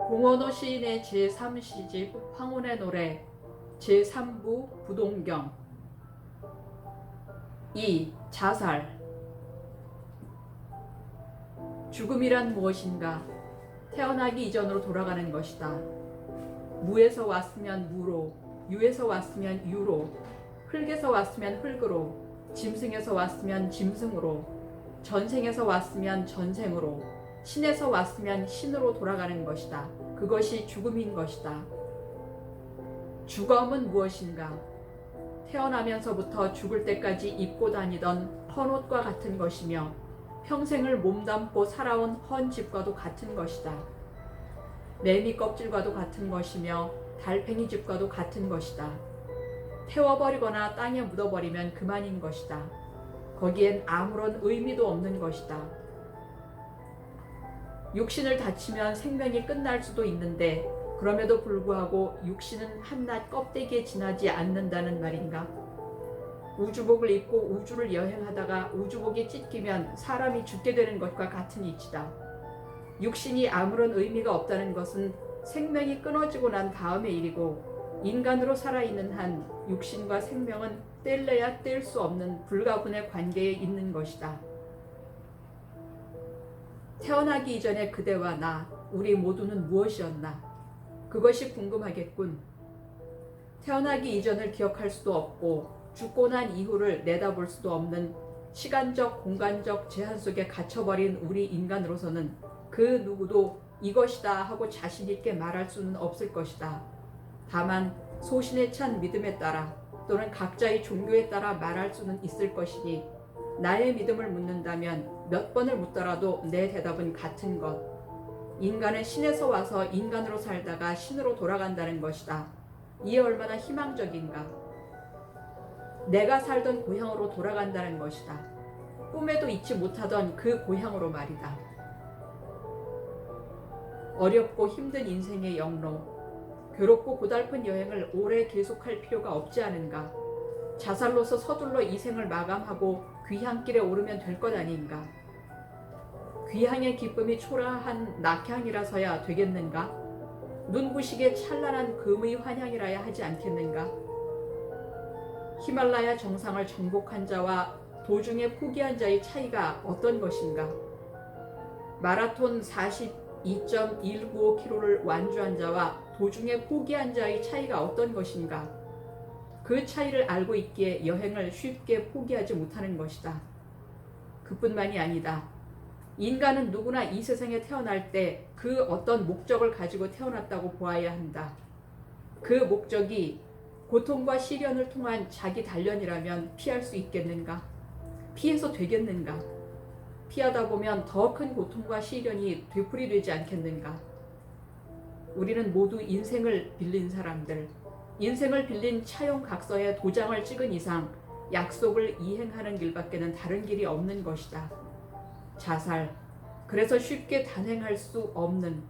공원호 시인의 제3시집 황혼의 노래 제3부 부동경. 2. 자살. 죽음이란 무엇인가? 태어나기 이전으로 돌아가는 것이다. 무에서 왔으면 무로, 유에서 왔으면 유로, 흙에서 왔으면 흙으로, 짐승에서 왔으면 짐승으로, 전생에서 왔으면 전생으로, 신에서 왔으면 신으로 돌아가는 것이다. 그것이 죽음인 것이다. 주검은 무엇인가? 태어나면서부터 죽을 때까지 입고 다니던 헌옷과 같은 것이며 평생을 몸담고 살아온 헌집과도 같은 것이다. 매미 껍질과도 같은 것이며 달팽이 집과도 같은 것이다. 태워버리거나 땅에 묻어버리면 그만인 것이다. 거기엔 아무런 의미도 없는 것이다. 육신을 다치면 생명이 끝날 수도 있는데 그럼에도 불구하고 육신은 한낱 껍데기에 지나지 않는다는 말인가? 우주복을 입고 우주를 여행하다가 우주복이 찢기면 사람이 죽게 되는 것과 같은 이치다. 육신이 아무런 의미가 없다는 것은 생명이 끊어지고 난 다음의 일이고, 인간으로 살아있는 한 육신과 생명은 뗄래야 뗄 수 없는 불가분의 관계에 있는 것이다. 태어나기 이전에 그대와 나, 우리 모두는 무엇이었나? 그것이 궁금하겠군. 태어나기 이전을 기억할 수도 없고 죽고 난 이후를 내다볼 수도 없는 시간적, 공간적 제한 속에 갇혀버린 우리 인간으로서는 그 누구도 이것이다 하고 자신 있게 말할 수는 없을 것이다. 다만 소신에 찬 믿음에 따라 또는 각자의 종교에 따라 말할 수는 있을 것이니, 나의 믿음을 묻는다면 몇 번을 묻더라도 내 대답은 같은 것. 인간은 신에서 와서 인간으로 살다가 신으로 돌아간다는 것이다. 이에 얼마나 희망적인가. 내가 살던 고향으로 돌아간다는 것이다. 꿈에도 잊지 못하던 그 고향으로 말이다. 어렵고 힘든 인생의 영로, 괴롭고 고달픈 여행을 오래 계속할 필요가 없지 않은가. 자살로서 서둘러 이 생을 마감하고 귀향길에 오르면 될 것 아닌가. 귀향의 기쁨이 초라한 낙향이라서야 되겠는가? 눈부시게 찬란한 금의 환향이라야 하지 않겠는가? 히말라야 정상을 정복한 자와 도중에 포기한 자의 차이가 어떤 것인가? 마라톤 42.195km를 완주한 자와 도중에 포기한 자의 차이가 어떤 것인가? 그 차이를 알고 있기에 여행을 쉽게 포기하지 못하는 것이다. 그뿐만이 아니다. 인간은 누구나 이 세상에 태어날 때 그 어떤 목적을 가지고 태어났다고 보아야 한다. 그 목적이 고통과 시련을 통한 자기 단련이라면 피할 수 있겠는가? 피해서 되겠는가? 피하다 보면 더 큰 고통과 시련이 되풀이되지 않겠는가? 우리는 모두 인생을 빌린 사람들, 인생을 빌린 차용각서에 도장을 찍은 이상 약속을 이행하는 길밖에는 다른 길이 없는 것이다. 자살, 그래서 쉽게 단행할 수 없는,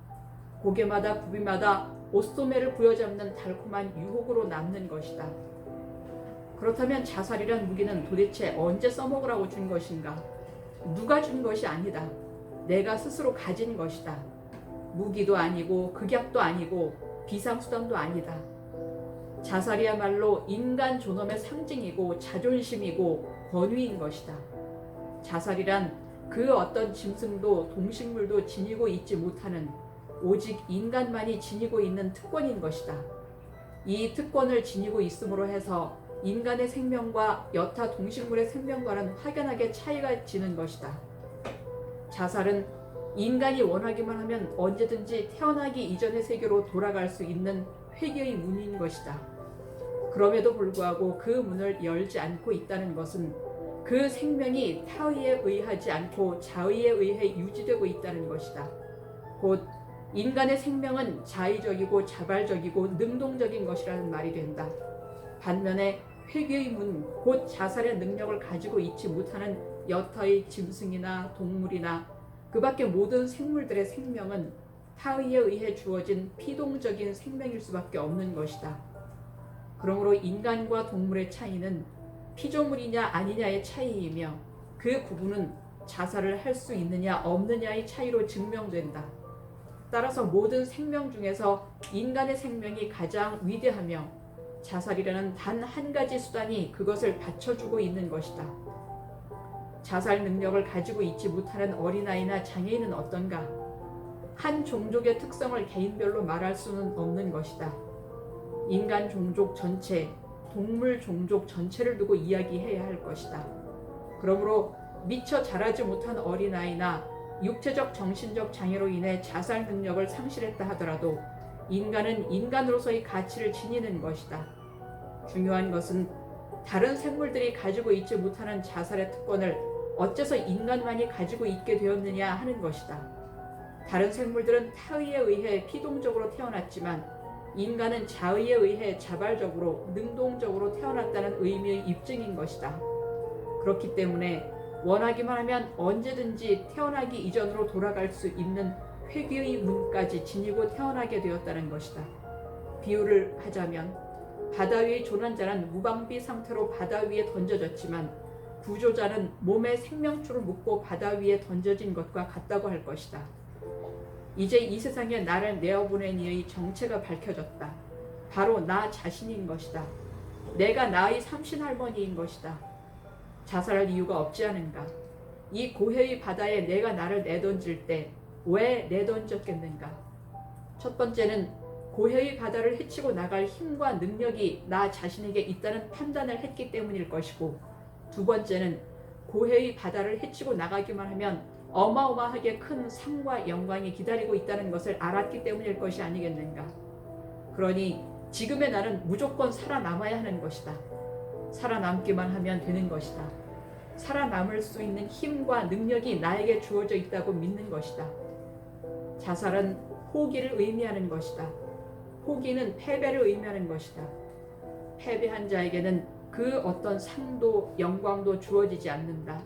고개마다 부비마다 옷소매를 부여잡는 달콤한 유혹으로 남는 것이다. 그렇다면 자살이란 무기는 도대체 언제 써먹으라고 준 것인가? 누가 준 것이 아니다. 내가 스스로 가진 것이다. 무기도 아니고 극약도 아니고 비상수단도 아니다. 자살이야말로 인간 존엄의 상징이고 자존심이고 권위인 것이다. 자살이란 그 어떤 짐승도 동식물도 지니고 있지 못하는, 오직 인간만이 지니고 있는 특권인 것이다. 이 특권을 지니고 있음으로 해서 인간의 생명과 여타 동식물의 생명과는 확연하게 차이가 지는 것이다. 자살은 인간이 원하기만 하면 언제든지 태어나기 이전의 세계로 돌아갈 수 있는 회개의 문인 것이다. 그럼에도 불구하고 그 문을 열지 않고 있다는 것은 그 생명이 타의에 의하지 않고 자의에 의해 유지되고 있다는 것이다. 곧 인간의 생명은 자의적이고 자발적이고 능동적인 것이라는 말이 된다. 반면에 회개의 문, 곧 자살의 능력을 가지고 있지 못하는 여타의 짐승이나 동물이나 그 밖의 모든 생물들의 생명은 타의에 의해 주어진 피동적인 생명일 수밖에 없는 것이다. 그러므로 인간과 동물의 차이는 피조물이냐 아니냐의 차이이며, 그 구분은 자살을 할 수 있느냐 없느냐의 차이로 증명된다. 따라서 모든 생명 중에서 인간의 생명이 가장 위대하며 자살이라는 단 한 가지 수단이 그것을 받쳐주고 있는 것이다. 자살 능력을 가지고 있지 못하는 어린아이나 장애인은 어떤가? 한 종족의 특성을 개인별로 말할 수는 없는 것이다. 인간 종족 전체, 동물 종족 전체를 두고 이야기해야 할 것이다. 그러므로 미처 자라지 못한 어린아이나 육체적 정신적 장애로 인해 자살 능력을 상실했다 하더라도 인간은 인간으로서의 가치를 지니는 것이다. 중요한 것은 다른 생물들이 가지고 있지 못하는 자살의 특권을 어째서 인간만이 가지고 있게 되었느냐 하는 것이다. 다른 생물들은 타의에 의해 피동적으로 태어났지만 인간은 자의에 의해 자발적으로 능동적으로 태어났다는 의미의 입증인 것이다. 그렇기 때문에 원하기만 하면 언제든지 태어나기 이전으로 돌아갈 수 있는 회귀의 문까지 지니고 태어나게 되었다는 것이다. 비유를 하자면 바다 위의 조난자는 무방비 상태로 바다 위에 던져졌지만 구조자는 몸에 생명줄을 묶고 바다 위에 던져진 것과 같다고 할 것이다. 이제 이 세상에 나를 내어보낸 이의 정체가 밝혀졌다. 바로 나 자신인 것이다. 내가 나의 삼신할머니인 것이다. 자살할 이유가 없지 않은가? 이 고해의 바다에 내가 나를 내던질 때 왜 내던졌겠는가? 첫 번째는 고해의 바다를 헤치고 나갈 힘과 능력이 나 자신에게 있다는 판단을 했기 때문일 것이고, 두 번째는 고해의 바다를 헤치고 나가기만 하면 어마어마하게 큰 상과 영광이 기다리고 있다는 것을 알았기 때문일 것이 아니겠는가? 그러니 지금의 나는 무조건 살아남아야 하는 것이다. 살아남기만 하면 되는 것이다. 살아남을 수 있는 힘과 능력이 나에게 주어져 있다고 믿는 것이다. 자살은 포기를 의미하는 것이다. 포기는 패배를 의미하는 것이다. 패배한 자에게는 그 어떤 상도 영광도 주어지지 않는다.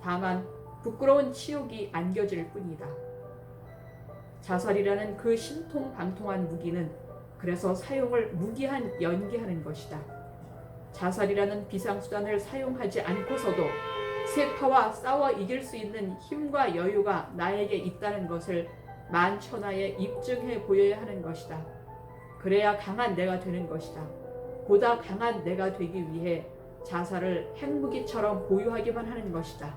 다만 부끄러운 치욕이 안겨질 뿐이다. 자살이라는 그 신통방통한 무기는 그래서 사용을 무기한 연기하는 것이다. 자살이라는 비상수단을 사용하지 않고서도 세파와 싸워 이길 수 있는 힘과 여유가 나에게 있다는 것을 만천하에 입증해 보여야 하는 것이다. 그래야 강한 내가 되는 것이다. 보다 강한 내가 되기 위해 자살을 핵무기처럼 보유하기만 하는 것이다.